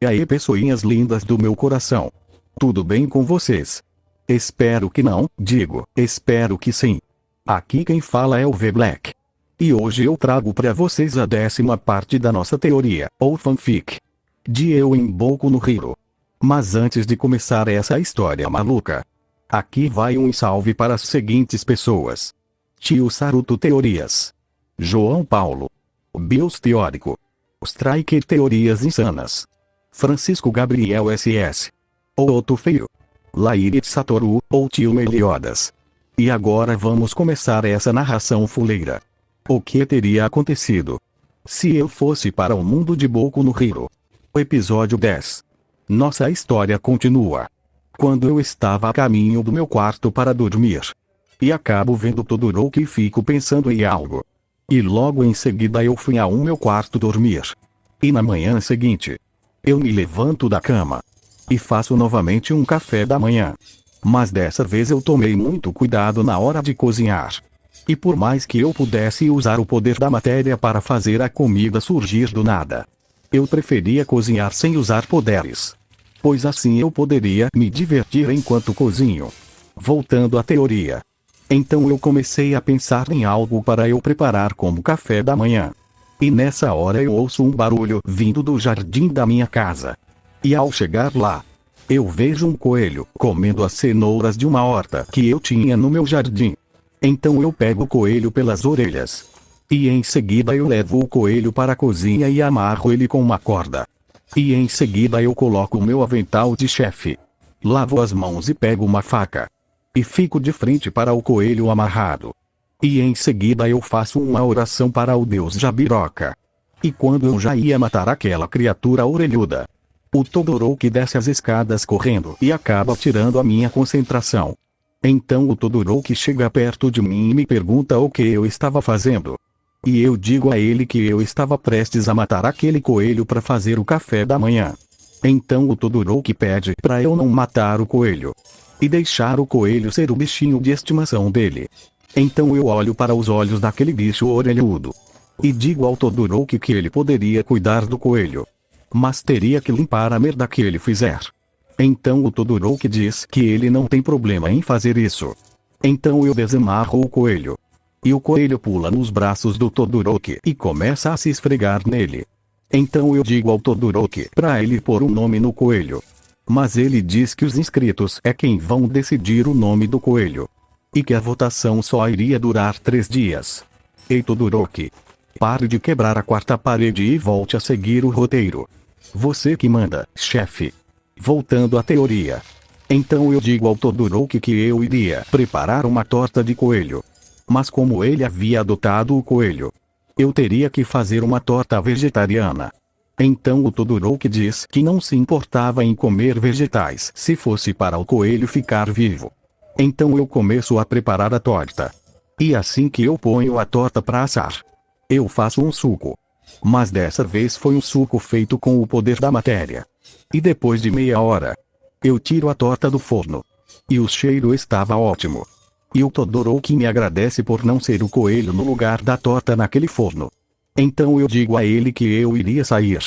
aí, pessoinhas lindas do meu coração. Tudo bem com vocês? Espero que não, espero que sim. Aqui quem fala é o V Black. E hoje eu trago para vocês a 10ª parte da nossa teoria, ou fanfic, de Eu em Boku no Hero. Mas antes de começar essa história maluca, aqui vai um salve para as seguintes pessoas: Tio Saruto Teorias, João Paulo, Bios Teórico, Striker Teorias Insanas, Francisco Gabriel SS, Otto Feio, Lairit Satoru, ou Tio Meliodas. E agora vamos começar essa narração fuleira. O que teria acontecido se eu fosse para o mundo de Boku no Hero? Episódio 10. Nossa história continua. Quando eu estava a caminho do meu quarto para dormir, e acabo vendo Todoroki e fico pensando em algo. E logo em seguida eu fui ao meu quarto dormir. E na manhã seguinte, eu me levanto da cama e faço novamente um café da manhã. Mas dessa vez eu tomei muito cuidado na hora de cozinhar. E por mais que eu pudesse usar o poder da matéria para fazer a comida surgir do nada, eu preferia cozinhar sem usar poderes, pois assim eu poderia me divertir enquanto cozinho. Voltando à teoria. Então eu comecei a pensar em algo para eu preparar como café da manhã. E nessa hora eu ouço um barulho vindo do jardim da minha casa. E ao chegar lá, eu vejo um coelho comendo as cenouras de uma horta que eu tinha no meu jardim. Então eu pego o coelho pelas orelhas. E em seguida eu levo o coelho para a cozinha e amarro ele com uma corda. E em seguida eu coloco o meu avental de chefe. Lavo as mãos e pego uma faca. E fico de frente para o coelho amarrado. E em seguida eu faço uma oração para o deus Jabiroca. E quando eu já ia matar aquela criatura orelhuda, o Todoroki desce as escadas correndo e acaba tirando a minha concentração. Então o Todoroki chega perto de mim e me pergunta o que eu estava fazendo. E eu digo a ele que eu estava prestes a matar aquele coelho para fazer o café da manhã. Então o Todoroki pede para eu não matar o coelho e deixar o coelho ser o bichinho de estimação dele. Então eu olho para os olhos daquele bicho orelhudo e digo ao Todoroki que ele poderia cuidar do coelho, mas teria que limpar a merda que ele fizer. Então o Todoroki diz que ele não tem problema em fazer isso. Então eu desamarro o coelho. E o coelho pula nos braços do Todoroki e começa a se esfregar nele. Então eu digo ao Todoroki para ele pôr um nome no coelho. Mas ele diz que os inscritos é quem vão decidir o nome do coelho. E que a votação só iria durar 3 dias. Ei Todoroki, pare de quebrar a quarta parede e volte a seguir o roteiro. Você que manda, chefe. Voltando à teoria. Então eu digo ao Todoroki que eu iria preparar uma torta de coelho. Mas como ele havia adotado o coelho, eu teria que fazer uma torta vegetariana. Então o Todoroki diz que não se importava em comer vegetais se fosse para o coelho ficar vivo. Então eu começo a preparar a torta. E assim que eu ponho a torta para assar, eu faço um suco. Mas dessa vez foi um suco feito com o poder da matéria. E depois de meia hora, eu tiro a torta do forno. E o cheiro estava ótimo. E o Todoroki me agradece por não ser o coelho no lugar da torta naquele forno. Então eu digo a ele que eu iria sair,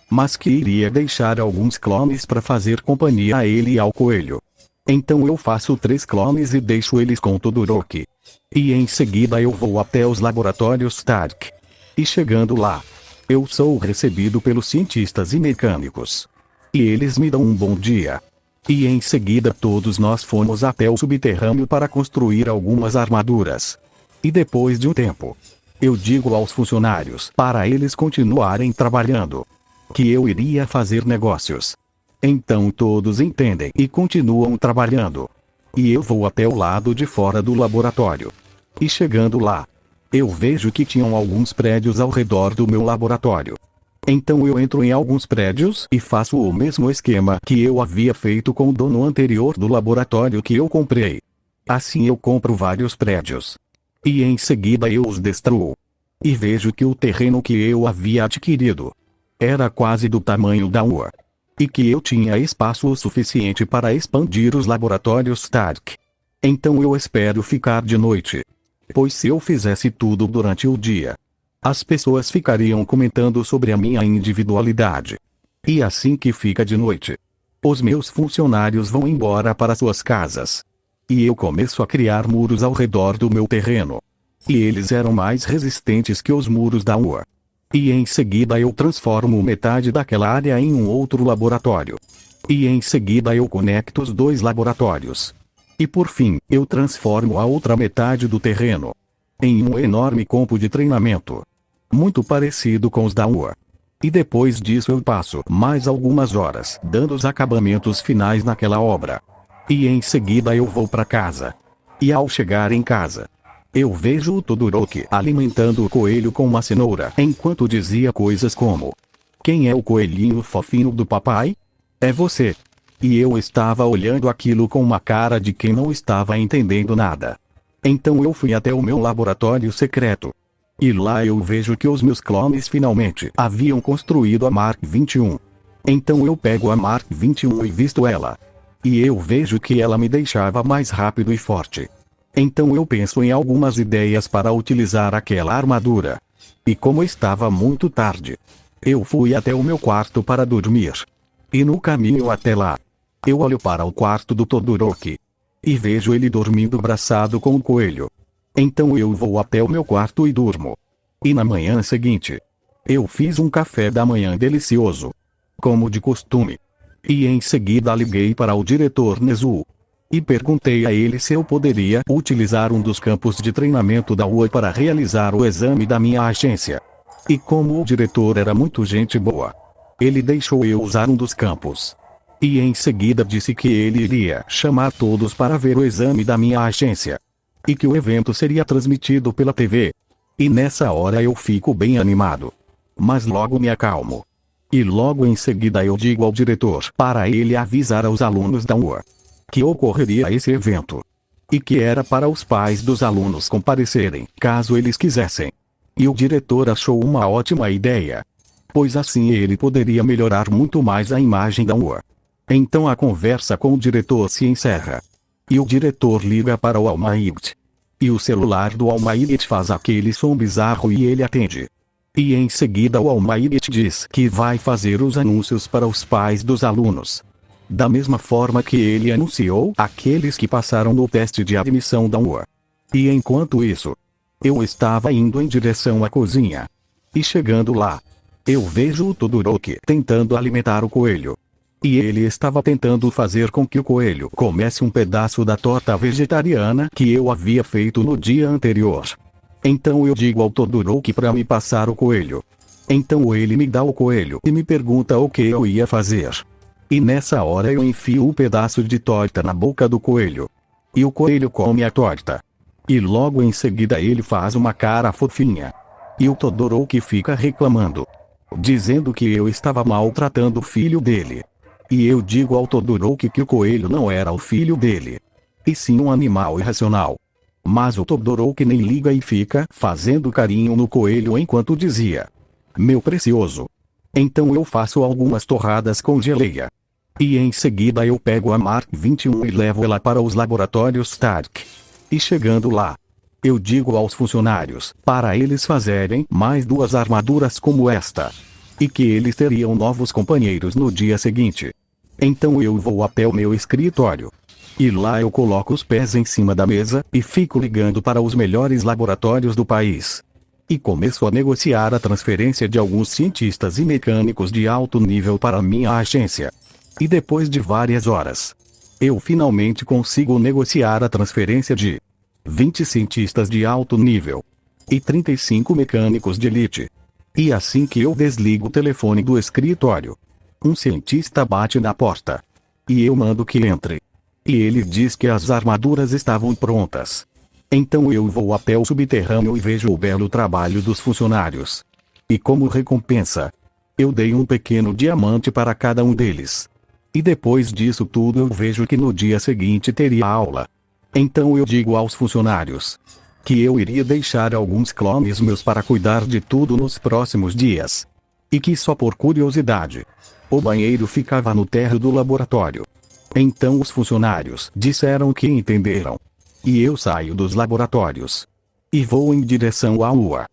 mas que iria deixar alguns clones para fazer companhia a ele e ao coelho. Então eu faço 3 clones e deixo eles com o Todoroki. E em seguida eu vou até os laboratórios Stark. E chegando lá, eu sou recebido pelos cientistas e mecânicos. E eles me dão um bom dia. E em seguida todos nós fomos até o subterrâneo para construir algumas armaduras. E depois de um tempo, eu digo aos funcionários para eles continuarem trabalhando, que eu iria fazer negócios. Então todos entendem e continuam trabalhando. E eu vou até o lado de fora do laboratório. E chegando lá, eu vejo que tinham alguns prédios ao redor do meu laboratório. Então eu entro em alguns prédios e faço o mesmo esquema que eu havia feito com o dono anterior do laboratório que eu comprei. Assim eu compro vários prédios. E em seguida eu os destruo. E vejo que o terreno que eu havia adquirido era quase do tamanho da rua. E que eu tinha espaço o suficiente para expandir os laboratórios Stark. Então eu espero ficar de noite, pois se eu fizesse tudo durante o dia, as pessoas ficariam comentando sobre a minha individualidade. E assim que fica de noite, os meus funcionários vão embora para suas casas. E eu começo a criar muros ao redor do meu terreno. E eles eram mais resistentes que os muros da rua. E em seguida eu transformo metade daquela área em um outro laboratório. E em seguida eu conecto os dois laboratórios. E por fim, eu transformo a outra metade do terreno em um enorme campo de treinamento, muito parecido com os da rua. E depois disso eu passo mais algumas horas dando os acabamentos finais naquela obra. E em seguida eu vou para casa. E ao chegar em casa, eu vejo o Todoroki alimentando o coelho com uma cenoura, enquanto dizia coisas como: "Quem é o coelhinho fofinho do papai? É você." E eu estava olhando aquilo com uma cara de quem não estava entendendo nada. Então eu fui até o meu laboratório secreto. E lá eu vejo que os meus clones finalmente haviam construído a Mark 21. Então eu pego a Mark 21 e visto ela. E eu vejo que ela me deixava mais rápido e forte. Então eu penso em algumas ideias para utilizar aquela armadura. E como estava muito tarde, eu fui até o meu quarto para dormir. E no caminho até lá, eu olho para o quarto do Todoroki. E vejo ele dormindo abraçado com o coelho. Então eu vou até o meu quarto e durmo. E na manhã seguinte, eu fiz um café da manhã delicioso, como de costume. E em seguida liguei para o diretor Nezu. E perguntei a ele se eu poderia utilizar um dos campos de treinamento da UA para realizar o exame da minha agência. E como o diretor era muito gente boa, ele deixou eu usar um dos campos. E em seguida disse que ele iria chamar todos para ver o exame da minha agência. E que o evento seria transmitido pela TV. E nessa hora eu fico bem animado. Mas logo me acalmo. E logo em seguida eu digo ao diretor para ele avisar aos alunos da UA que ocorreria esse evento. E que era para os pais dos alunos comparecerem, caso eles quisessem. E o diretor achou uma ótima ideia, pois assim ele poderia melhorar muito mais a imagem da UA. Então a conversa com o diretor se encerra. E o diretor liga para o Almighty. E o celular do Almighty faz aquele som bizarro e ele atende. E em seguida o Almighty diz que vai fazer os anúncios para os pais dos alunos. Da mesma forma que ele anunciou aqueles que passaram no teste de admissão da UA. E enquanto isso, eu estava indo em direção à cozinha. E chegando lá, eu vejo o Todoroki tentando alimentar o coelho. E ele estava tentando fazer com que o coelho comesse um pedaço da torta vegetariana que eu havia feito no dia anterior. Então eu digo ao Todoroki para me passar o coelho. Então ele me dá o coelho e me pergunta o que eu ia fazer. E nessa hora eu enfio o pedaço de torta na boca do coelho. E o coelho come a torta. E logo em seguida ele faz uma cara fofinha. E o Todoroki fica reclamando, dizendo que eu estava maltratando o filho dele. E eu digo ao Todoroki que o coelho não era o filho dele, e sim um animal irracional. Mas o Todoroki nem liga e fica fazendo carinho no coelho enquanto dizia: "Meu precioso." Então eu faço algumas torradas com geleia. E em seguida eu pego a Mark 21 e levo ela para os laboratórios Stark. E chegando lá, eu digo aos funcionários para eles fazerem mais 2 armaduras como esta. E que eles teriam novos companheiros no dia seguinte. Então eu vou até o meu escritório. E lá eu coloco os pés em cima da mesa e fico ligando para os melhores laboratórios do país. E começo a negociar a transferência de alguns cientistas e mecânicos de alto nível para minha agência. E depois de várias horas, eu finalmente consigo negociar a transferência de 20 cientistas de alto nível e 35 mecânicos de elite. E assim que eu desligo o telefone do escritório, um cientista bate na porta. E eu mando que entre. E ele diz que as armaduras estavam prontas. Então eu vou até o subterrâneo e vejo o belo trabalho dos funcionários. E como recompensa, eu dei um pequeno diamante para cada um deles. E depois disso tudo eu vejo que no dia seguinte teria aula. Então eu digo aos funcionários que eu iria deixar alguns clones meus para cuidar de tudo nos próximos dias. E que só por curiosidade, o banheiro ficava no térreo do laboratório. Então os funcionários disseram que entenderam. E eu saio dos laboratórios e vou em direção à UA.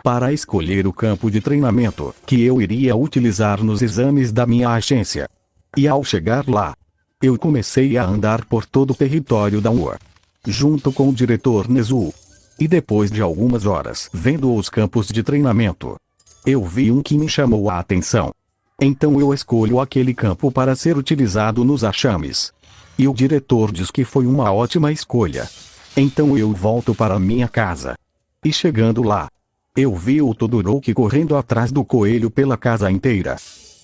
para escolher o campo de treinamento que eu iria utilizar nos exames da minha agência. E ao chegar lá, eu comecei a andar por todo o território da UA, junto com o diretor Nezu. E depois de algumas horas vendo os campos de treinamento, eu vi um que me chamou a atenção. Então eu escolho aquele campo para ser utilizado nos Ashames. E o diretor diz que foi uma ótima escolha. Então eu volto para minha casa. E chegando lá, eu vi o Todoroki correndo atrás do coelho pela casa inteira.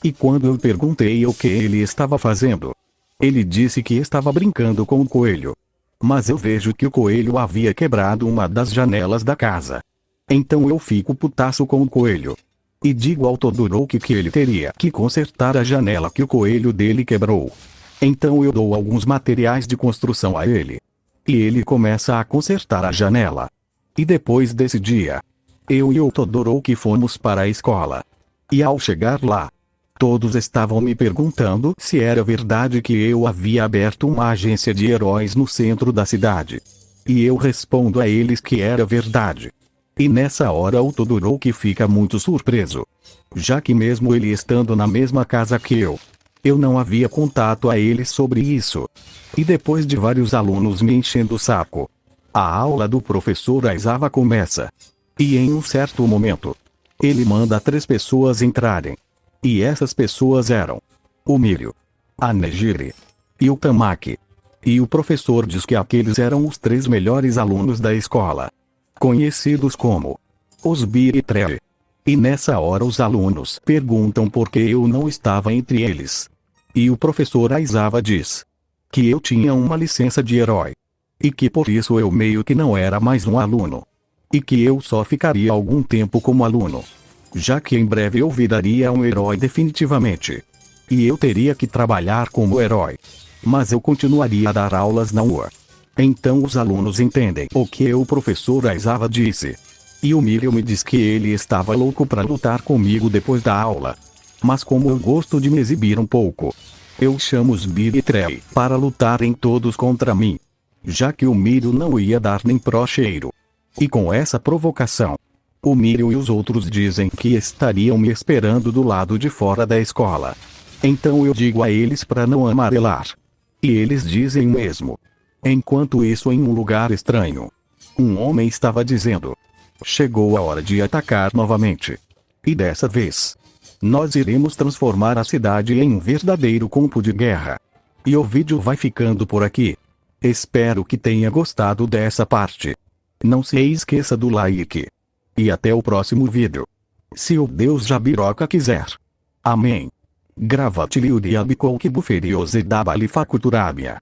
E quando eu perguntei o que ele estava fazendo, ele disse que estava brincando com o coelho. Mas eu vejo que o coelho havia quebrado uma das janelas da casa. Então eu fico putaço com o coelho. E digo ao Todoroki que ele teria que consertar a janela que o coelho dele quebrou. Então eu dou alguns materiais de construção a ele. E ele começa a consertar a janela. E depois desse dia, eu e o Todoroki fomos para a escola. E ao chegar lá, todos estavam me perguntando se era verdade que eu havia aberto uma agência de heróis no centro da cidade. E eu respondo a eles que era verdade. E nessa hora o Todoroki fica muito surpreso, já que mesmo ele estando na mesma casa que eu não havia contato a ele sobre isso. E depois de vários alunos me enchendo o saco, a aula do professor Aizawa começa. E em um certo momento, ele manda 3 pessoas entrarem. E essas pessoas eram o Mirio, a Nejire e o Tamaki. E o professor diz que aqueles eram os 3 melhores alunos da escola, conhecidos como os Biritree. E nessa hora os alunos perguntam por que eu não estava entre eles. E o professor Aizawa diz que eu tinha uma licença de herói. E que por isso eu meio que não era mais um aluno. E que eu só ficaria algum tempo como aluno, já que em breve eu viraria um herói definitivamente. E eu teria que trabalhar como herói. Mas eu continuaria a dar aulas na UA. Então os alunos entendem o que o professor Aizawa disse. E o Mirio me diz que ele estava louco para lutar comigo depois da aula. Mas como eu gosto de me exibir um pouco, eu chamo os Biritree para lutarem todos contra mim, já que o Mirio não ia dar nem pro cheiro. E com essa provocação, o Mirio e os outros dizem que estariam me esperando do lado de fora da escola. Então eu digo a eles para não amarelar. E eles dizem mesmo. Enquanto isso, em um lugar estranho, um homem estava dizendo: chegou a hora de atacar novamente. E dessa vez, nós iremos transformar a cidade em um verdadeiro campo de guerra. E o vídeo vai ficando por aqui. Espero que tenha gostado dessa parte. Não se esqueça do like. E até o próximo vídeo. Se o Deus Jabiroca quiser. Amém. Gravati liuriabi kouki buferiose dabali facuturabia.